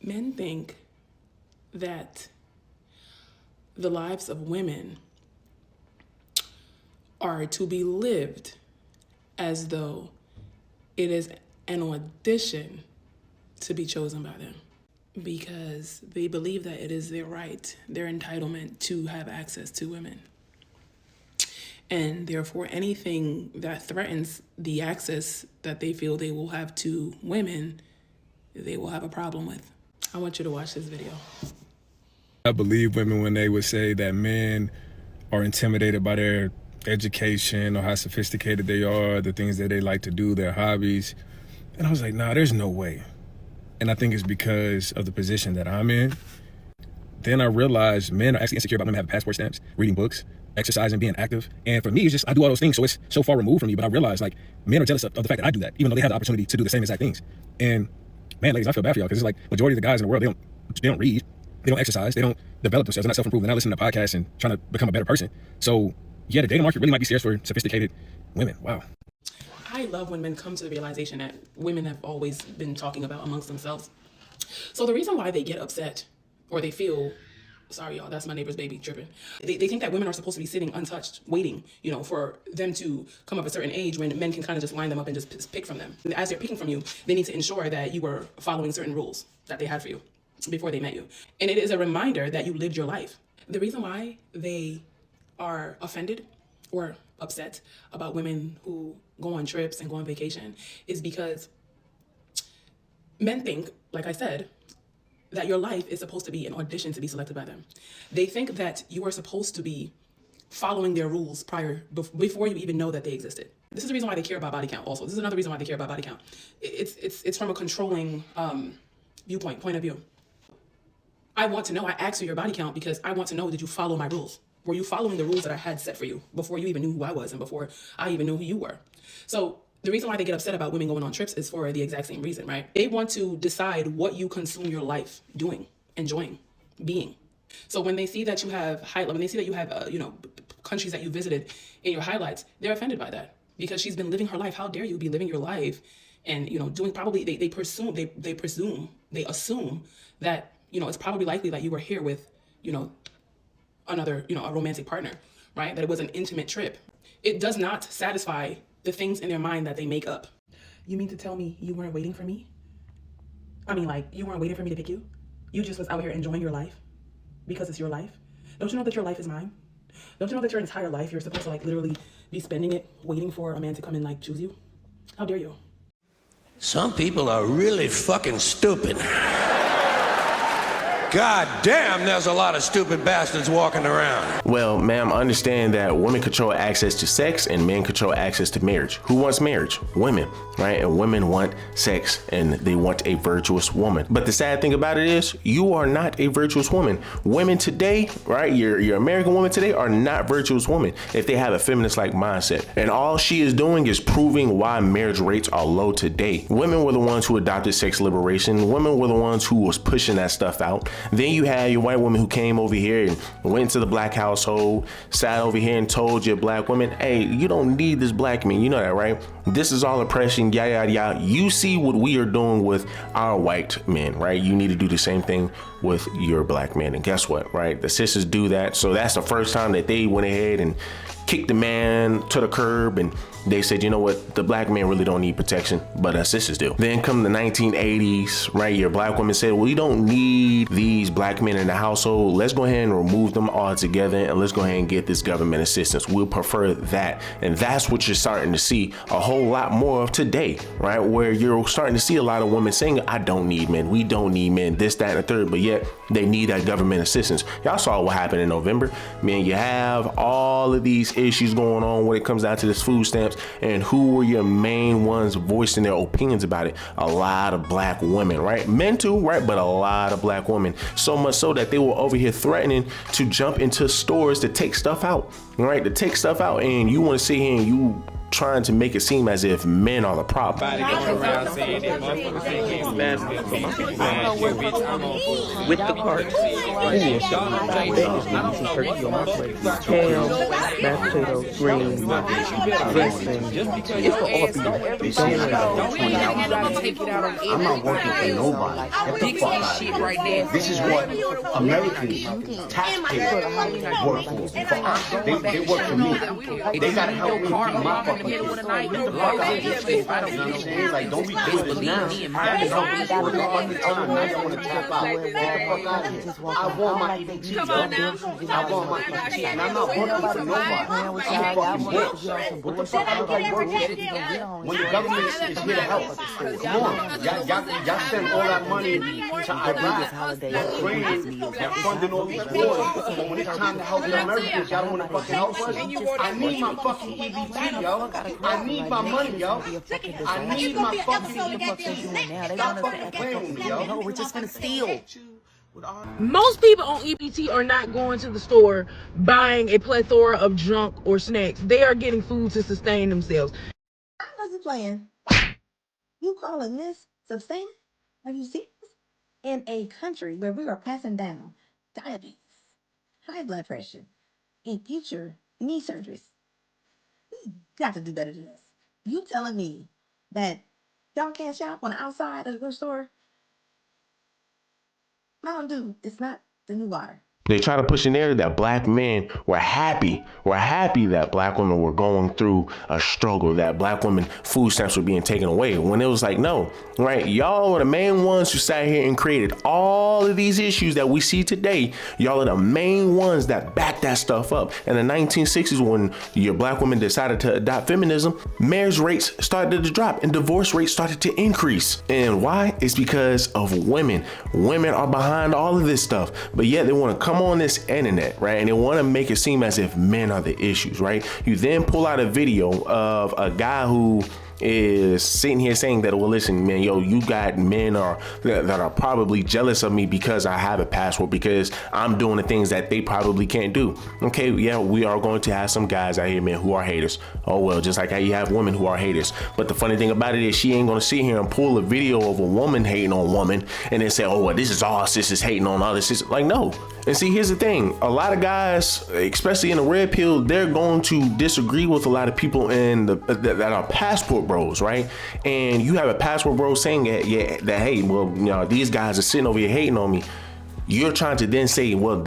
Men think that the lives of women are to be lived as though it is an audition to be chosen by them, because they believe that it is their right, their entitlement to have access to women. And therefore, anything that threatens the access that they feel they will have to women, they will have a problem with. I want you to watch this video. I believe women when they would say that men are intimidated by their education or how sophisticated they are, the things that they like to do, their hobbies. And I was like, nah, there's no way. And I think it's because of the position that I'm in. Then I realized men are actually insecure about women having passport stamps, reading books, exercising, being active. And for me, it's just, I do all those things, so it's so far removed from me. But I realized, like, men are jealous of the fact that I do that, even though they have the opportunity to do the same exact things. And man, ladies, I feel bad for y'all, because it's like majority of the guys in the world, they don't read, they don't exercise, they don't develop themselves, they're not self-improving, they're not listening to podcasts and trying to become a better person. So yeah, the dating market really might be scarce for sophisticated women. Wow. I love when men come to the realization that women have always been talking about amongst themselves. So the reason why they get upset, or they feel, sorry y'all, that's my neighbor's baby tripping. They think that women are supposed to be sitting untouched, waiting, for them to come up a certain age when men can kind of just line them up and just pick from them. And as they're picking from you, they need to ensure that you were following certain rules that they had for you before they met you. And it is a reminder that you lived your life. The reason why they are offended or upset about women who go on trips and go on vacation is because men think, like I said, that your life is supposed to be an audition to be selected by them. They think that you are supposed to be following their rules before you even know that they existed. This is the reason why they care about body count also. This is another reason why they care about body count. It's from a controlling point of view. I want to know, I asked you your body count because I want to know, did you follow my rules? Were you following the rules that I had set for you before you even knew who I was and before I even knew who you were? So the reason why they get upset about women going on trips is for the exact same reason, right? They want to decide what you consume your life doing, enjoying, being. So when they see that you have when they see that you have, countries that you visited in your highlights, they're offended by that because she's been living her life. How dare you be living your life and, doing probably, they assume that, it's probably likely that you were here with, another, a romantic partner, right? That it was an intimate trip. It does not satisfy the things in their mind that they make up. You mean to tell me you weren't waiting for me? I mean, like, you weren't waiting for me to pick you? You just was out here enjoying your life because it's your life? Don't you know that your life is mine? Don't you know that your entire life, you're supposed to, like, literally be spending it waiting for a man to come and, like, choose you? How dare you? Some people are really fucking stupid. God damn, there's a lot of stupid bastards walking around. Well, ma'am, understand that women control access to sex and men control access to marriage. Who wants marriage? Women, right? And women want sex and they want a virtuous woman. But the sad thing about it is you are not a virtuous woman. Women today, right? Your American women today are not virtuous women if they have a feminist-like mindset. And all she is doing is proving why marriage rates are low today. Women were the ones who adopted sex liberation. Women were the ones who was pushing that stuff out. Then you had your white woman who came over here and went into the black household, sat over here and told your black women, hey, you don't need this black man. You know that, right? This is all oppression, yada, yada, yada. You see what we are doing with our white men, right? You need to do the same thing with your black men. And guess what, right? The sisters do that. So that's the first time that they went ahead and kicked the man to the curb and they said, you know what, the black man really don't need protection, but us sisters do. Then come the 1980s, right? Your black women said, well, you don't need these black men in the household. Let's go ahead and remove them all together and let's go ahead and get this government assistance. We'll prefer that. And that's what you're starting to see a whole lot more of today, right? Where you're starting to see a lot of women saying, I don't need men. We don't need men, this, that, and the third, but yet they need that government assistance. Y'all saw what happened in November. Man, you have all of these issues going on when it comes down to this food stamps. And who were your main ones voicing their opinions about it? A lot of black women, right? Men too, right? But a lot of black women. So much so that they were over here threatening to jump into stores to take stuff out, right? To take stuff out. And you want to sit here and you trying to make it seem as if men are the problem. With the cart. Ham, mashed potatoes, greens, dressing. It's for all people. I'm not working for nobody. Get the fuck out of here. This is what American taxpayers work for us. They work for me. They gotta help me feed my fucking kids. Get the fuck out of here. You know what I'm saying? Like, don't be doing this now. I've been helping you for a long time. Now you want to tap out. Get the fuck out of here. I want my EBT, yo. I want my EBT. And I'm not working for nobody. I'm fucking rich. What the fuck am I working for? When the government is here to help, come on. Y'all spend all that money to Iraq, Ukraine, that funding all these wars. But when it's time to help the Americans, y'all don't want to fucking help us. I need my fucking EBT, yo. I need my money, yo. I need my fucking EBT. Stop fucking playing with me, yo. We're just gonna steal. Most people on EBT are not going to the store buying a plethora of junk or snacks. They are getting food to sustain themselves. I wasn't playing. You calling this sustain? Are you serious? In a country where we are passing down diabetes, high blood pressure, and future knee surgeries, we got to do better than this. You telling me that y'all can't shop on the outside of the store? Mountain Dew, it's not the new water. They try to push a narrative that black men were happy that black women were going through a struggle, that black women food stamps were being taken away, when it was like, no, right? Y'all are the main ones who sat here and created all of these issues that we see today. Y'all are the main ones that backed that stuff up. In the 1960s, when your black women decided to adopt feminism, marriage rates started to drop and divorce rates started to increase. And why? It's because of women. Women are behind all of this stuff, but yet they want to come on this internet, right? And they want to make it seem as if men are the issues, right? You then pull out a video of a guy who is sitting here saying that, well, listen, man, yo, you got men that are probably jealous of me because I have a passport, because I'm doing the things that they probably can't do. Okay, yeah, we are going to have some guys out here, man, who are haters. Oh, well, just like how you have women who are haters. But the funny thing about it is she ain't going to sit here and pull a video of a woman hating on woman and then say, oh, well, this is all sisters hating on other sisters. Like, no. And see, here's the thing. A lot of guys, especially in the red pill, they're going to disagree with a lot of people that are passport bros, right? And you have a passport bro saying that, hey, well, you know, these guys are sitting over here hating on me. You're trying to then say, well,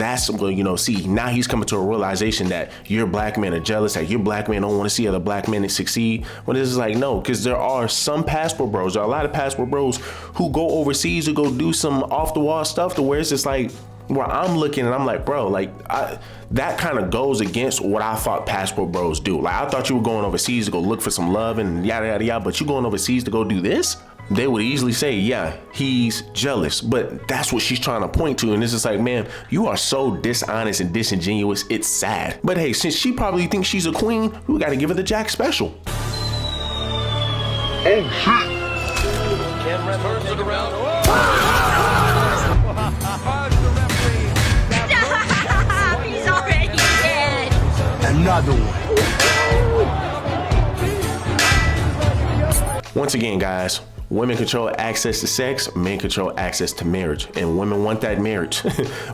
see, now he's coming to a realization that your black men are jealous, that your black men don't want to see other black men succeed. Well, this is like, no, because there are some passport bros, there are a lot of passport bros who go overseas to go do some off the wall stuff to where it's just like, where I'm looking and I'm like, bro, like that kind of goes against what I thought passport bros do. Like, I thought you were going overseas to go look for some love and yada, yada, yada, but you going overseas to go do this? They would easily say, yeah, he's jealous, but that's what she's trying to point to. And it's just like, man, you are so dishonest and disingenuous. It's sad. But hey, since she probably thinks she's a queen, we got to give her the Jack special. Oh, shit. Turns it around. He's already dead. Another one. Once again, guys, women control access to sex, men control access to marriage, and women want that marriage.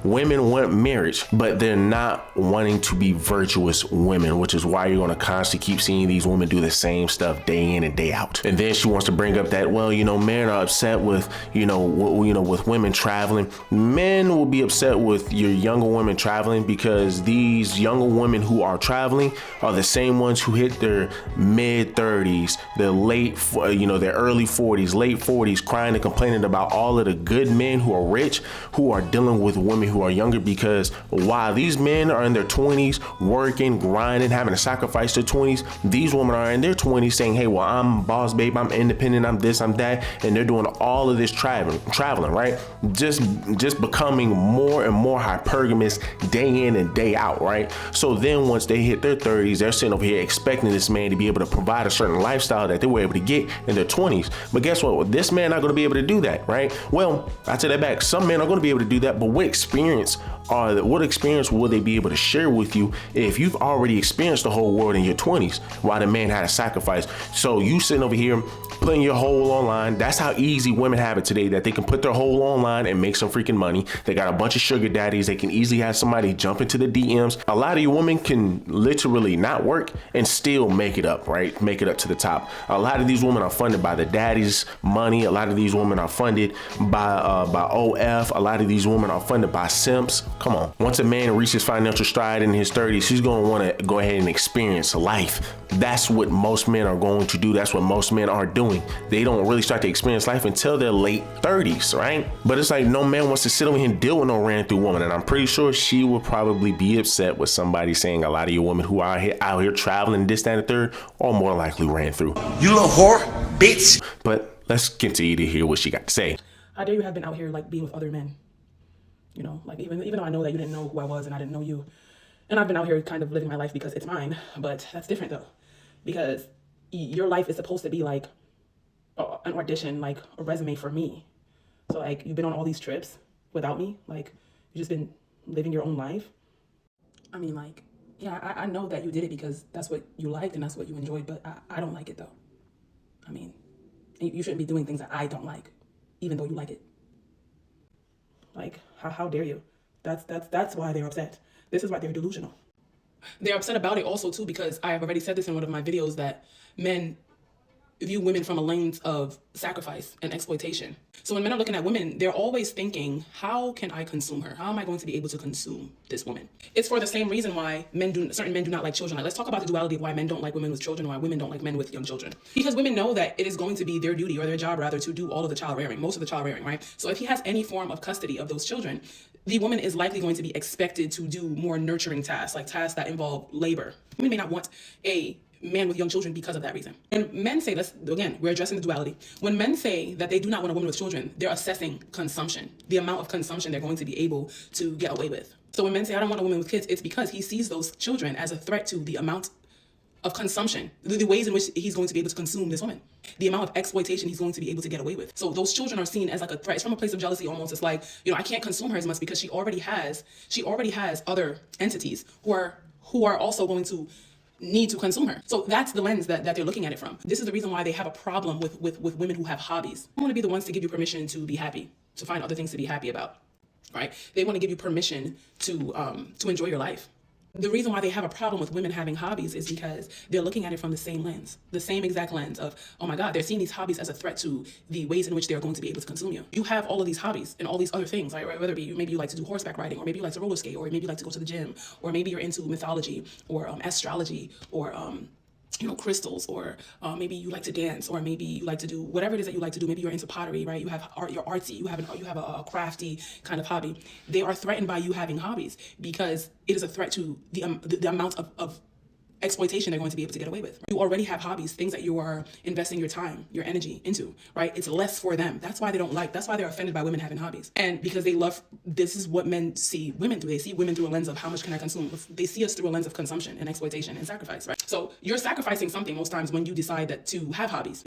Women want marriage, but they're not wanting to be virtuous women, which is why you're going to constantly keep seeing these women do the same stuff day in and day out. And then she wants to bring up that, well, you know, men are upset with, with women traveling. Men will be upset with your younger women traveling because these younger women who are traveling are the same ones who hit their mid 30s, their their early 40s, late 40s, crying and complaining about all of the good men who are rich, who are dealing with women who are younger, because while these men are in their 20s, working, grinding, having to sacrifice their 20s, these women are in their 20s saying, hey, well, I'm boss babe, I'm independent, I'm this, I'm that, and they're doing all of this traveling, right? Just becoming more and more hypergamous day in and day out, right? So then once they hit their 30s, they're sitting over here expecting this man to be able to provide a certain lifestyle that they were able to get in their 20s. But guess what? This man not going to be able to do that, right? Well, I take that back. Some men are going to be able to do that, but what experience Or what experience will they be able to share with you if you've already experienced the whole world in your 20s while the man had to sacrifice? So you sitting over here putting your whole online. That's how easy women have it today, that they can put their whole online and make some freaking money. They got a bunch of sugar daddies. They can easily have somebody jump into the DMs. A lot of you women can literally not work and still make it up, right? Make it up to the top. A lot of these women are funded by the daddy's money. A lot of these women are funded by OF. A lot of these women are funded by simps. Come on. Once a man reaches financial stride in his 30s, he's going to want to go ahead and experience life. That's what most men are going to do. That's what most men are doing. They don't really start to experience life until their late 30s, right? But it's like no man wants to sit over here and deal with no ran through woman. And I'm pretty sure she will probably be upset with somebody saying a lot of you women who are out here traveling this, that, and the third are more likely ran through. You little whore, bitch. But let's continue to hear what she got to say. How dare you have been out here like being with other men? You know, like even though I know that you didn't know who I was and I didn't know you. And I've been out here kind of living my life because it's mine. But that's different though. Because your life is supposed to be like an audition, like a resume for me. So like you've been on all these trips without me. Like you've just been living your own life. I mean, like, yeah, I know that you did it because that's what you liked and that's what you enjoyed. But I don't like it though. I mean, you shouldn't be doing things that I don't like, even though you like it. Like, how dare you? That's why they're upset. This is why they're delusional. They're upset about it also too because I have already said this in one of my videos that men view women from a lens of sacrifice and exploitation. So when men are looking at women, they're always thinking, how can I consume her? How am I going to be able to consume this woman? It's for the same reason why certain men do not like children. Like, let's talk about the duality of why men don't like women with children, why women don't like men with young children. Because women know that it is going to be their duty or their job rather to do all of the child rearing, most of the child rearing, right? So if he has any form of custody of those children, the woman is likely going to be expected to do more nurturing tasks, like tasks that involve labor. Women may not want a man with young children because of that reason. When men say, again, we're addressing the duality. When men say that they do not want a woman with children, they're assessing consumption, the amount of consumption they're going to be able to get away with. So when men say, I don't want a woman with kids, it's because he sees those children as a threat to the amount of consumption, the ways in which he's going to be able to consume this woman, the amount of exploitation he's going to be able to get away with. So those children are seen as like a threat. It's from a place of jealousy almost. It's like, you know, I can't consume her as much because she already has other entities who are also going to need to consume her. So that's the lens that they're looking at it from. This is the reason why they have a problem with women who have hobbies. They want to be the ones to give you permission to be happy, to find other things to be happy about, right? They want to give you permission to enjoy your life. The reason why they have a problem with women having hobbies is because they're looking at it from the same lens, the same exact lens of, oh my God, they're seeing these hobbies as a threat to the ways in which they're going to be able to consume you. You have all of these hobbies and all these other things, right? Whether it be maybe you like to do horseback riding, or maybe you like to roller skate, or maybe you like to go to the gym, or maybe you're into mythology or astrology, or you know, crystals, or maybe you like to dance, or maybe you like to do whatever it is that you like to do. Maybe you're into pottery, right? You have art, you're artsy, you have a crafty kind of hobby. They are threatened by you having hobbies because it is a threat to the amount of exploitation they're going to be able to get away with. You already have hobbies, things that you are investing your time, your energy into, right? It's less for them. That's why that's why they're offended by women having hobbies. And because this is what men see women through. They see women through a lens of how much can I consume? They see us through a lens of consumption and exploitation and sacrifice, right? So you're sacrificing something most times when you decide that to have hobbies.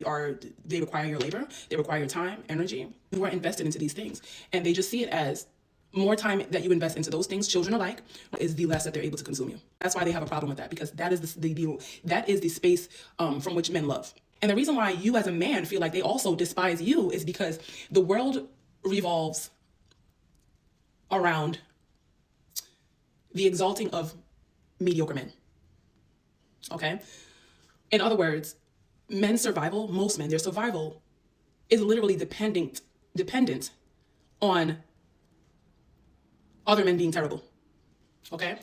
They require your labor, they require your time, energy. You are invested into these things. And they just see it as more time that you invest into those things, children alike, is the less that they're able to consume you. That's why they have a problem with that, because that is the space from which men love. And the reason why you as a man feel like they also despise you is because the world revolves around the exalting of mediocre men. Okay? In other words, men's survival, most men, their survival is literally dependent on other men being terrible, okay?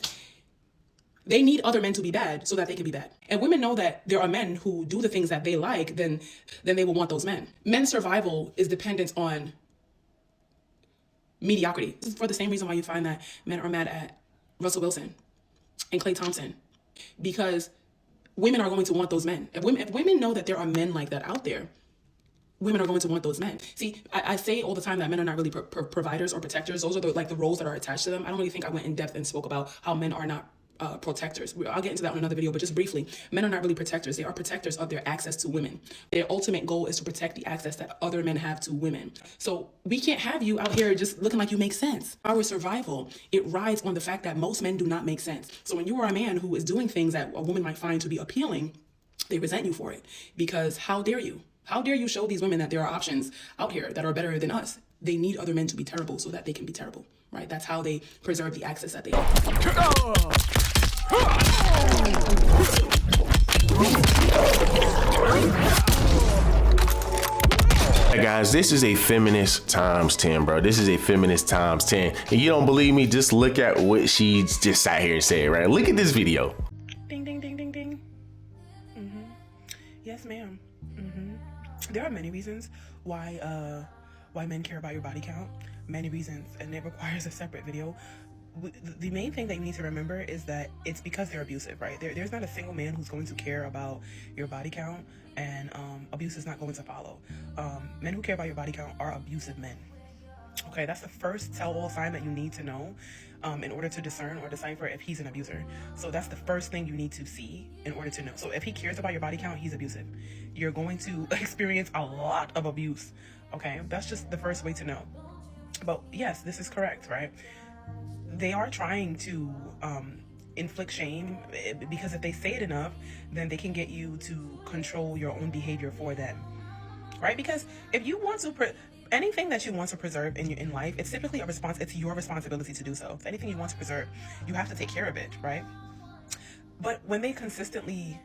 They need other men to be bad so that they can be bad. And women know that there are men who do the things that they like, then they will want those men. Men's survival is dependent on mediocrity. This is for the same reason why you find that men are mad at Russell Wilson and Klay Thompson, because women are going to want those men. If women know that there are men like that out there, women are going to want those men. See, I say all the time that men are not really providers or protectors. Those are the roles that are attached to them. I don't really think I went in depth and spoke about how men are not protectors. I'll get into that in another video, but just briefly, men are not really protectors. They are protectors of their access to women. Their ultimate goal is to protect the access that other men have to women. So we can't have you out here just looking like you make sense. Our survival, it rides on the fact that most men do not make sense. So when you are a man who is doing things that a woman might find to be appealing, they resent you for it. Because how dare you? How dare you show these women that there are options out here that are better than us? They need other men to be terrible so that they can be terrible, right? That's how they preserve the access that they have. Hey guys, this is a feminist times 10, bro. This is a feminist times 10. And you don't believe me? Just look at what she just sat here and said, right? Look at this video. Ding, ding, ding, ding, ding. Yes, ma'am. There are many reasons why men care about your body count. Many reasons, and it requires a separate video. The main thing that you need to remember is that it's because they're abusive, right? There's not a single man who's going to care about your body count, and abuse is not going to follow. Men who care about your body count are abusive men. Okay, that's the first tell-all sign that you need to know in order to discern or decipher if he's an abuser. So that's the first thing you need to see in order to know. So if he cares about your body count, he's abusive. You're going to experience a lot of abuse. Okay, that's just the first way to know. But yes, this is correct, right? They are trying to inflict shame, because if they say it enough, then they can get you to control your own behavior for them, right? Because if you want to anything that you want to preserve in life, it's typically it's your responsibility to do so. If anything you want to preserve, you have to take care of it, right? But when they consistently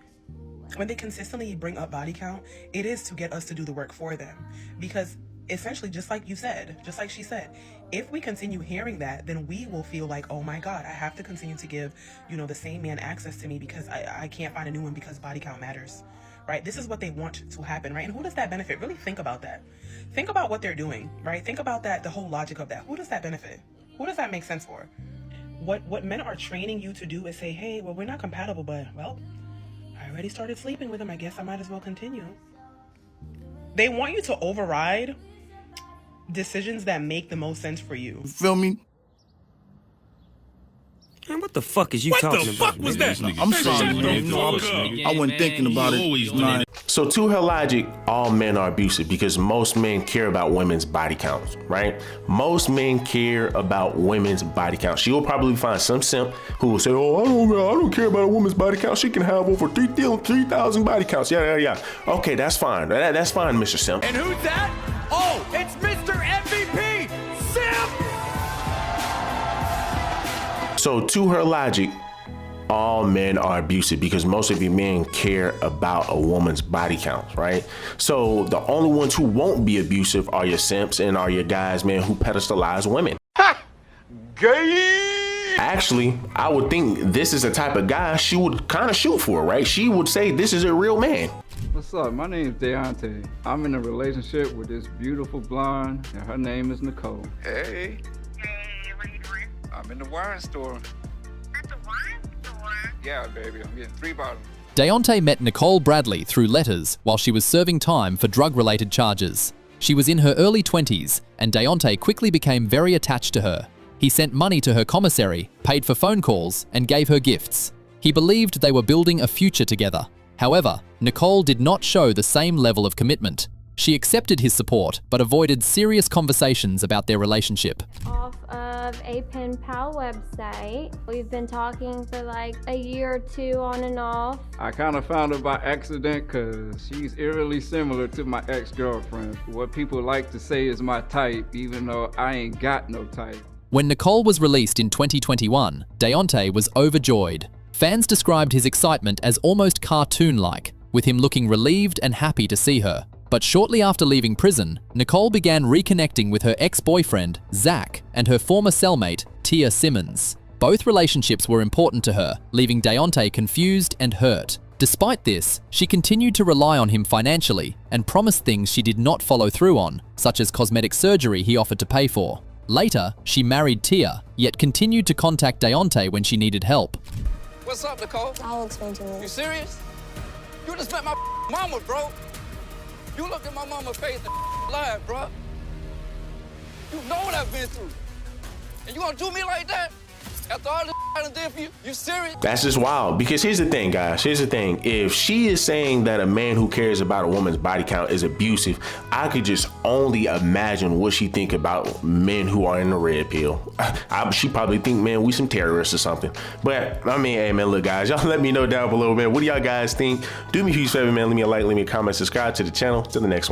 bring up body count, it is to get us to do the work for them. Because essentially, just like she said, if we continue hearing that, then we will feel like, oh my God, I have to continue to give, the same man access to me because I can't find a new one because body count matters, right? This is what they want to happen, right? And who does that benefit? Really think about that. Think about what they're doing, right? Think about that, the whole logic of that. Who does that benefit? Who does that make sense for? What men are training you to do is say, hey, well, we're not compatible, but, well, I already started sleeping with him. I guess I might as well continue. They want you to override decisions that make the most sense for you. Feel me? Man, what the fuck is you talking about? What the fuck was that? I'm sorry, bro. I wasn't thinking about it. So to her logic, all men are abusive because most men care about women's body counts, right? Most men care about women's body count. She will probably find some simp who will say, oh, I don't care about a woman's body count. She can have over 3,000 body counts. Yeah. Okay, that's fine. That's fine, Mr. Simp. And who's that? Oh, it's Mr. MVP, Simp! So to her logic, all men are abusive because most of you men care about a woman's body count, right? So the only ones who won't be abusive are your simps and are your guys, man, who pedestalize women. Ha! Gay! Actually, I would think this is the type of guy she would kind of shoot for, right? She would say this is a real man. What's up? My name is Deontay. I'm in a relationship with this beautiful blonde, and her name is Nicole. Hey. Hey, what are you doing? I'm in the wine store. At the wine store? Yeah, baby. I'm getting 3 bottles. Deontay met Nicole Bradley through letters while she was serving time for drug-related charges. She was in her early 20s, and Deontay quickly became very attached to her. He sent money to her commissary, paid for phone calls, and gave her gifts. He believed they were building a future together. However, Nicole did not show the same level of commitment. She accepted his support, but avoided serious conversations about their relationship. Off of a pen pal website. We've been talking for like a year or 2 on and off. I kind of found her by accident because she's eerily similar to my ex-girlfriend. What people like to say is my type, even though I ain't got no type. When Nicole was released in 2021, Deontay was overjoyed. Fans described his excitement as almost cartoon-like, with him looking relieved and happy to see her. But shortly after leaving prison, Nicole began reconnecting with her ex-boyfriend, Zach, and her former cellmate, Tia Simmons. Both relationships were important to her, leaving Deontay confused and hurt. Despite this, she continued to rely on him financially and promised things she did not follow through on, such as cosmetic surgery he offered to pay for. Later, she married Tia, yet continued to contact Deontay when she needed help. What's up, Nicole? I'll explain to you. You serious? You just met my mama, bro. You looked at my mama's face and lied, bro. You know what I've been through. And you gonna do me like that? After all this I done did for you? You serious? That's just wild. Because here's the thing, guys. Here's the thing. If she is saying that a man who cares about a woman's body count is abusive, I could just only imagine what she think about men who are in the red pill. She probably think, man, we some terrorists or something. But I mean, hey man, look guys, y'all let me know down below, man. What do y'all guys think? Do me a huge favor, man. Leave me a like, leave me a comment, subscribe to the channel. Till the next one.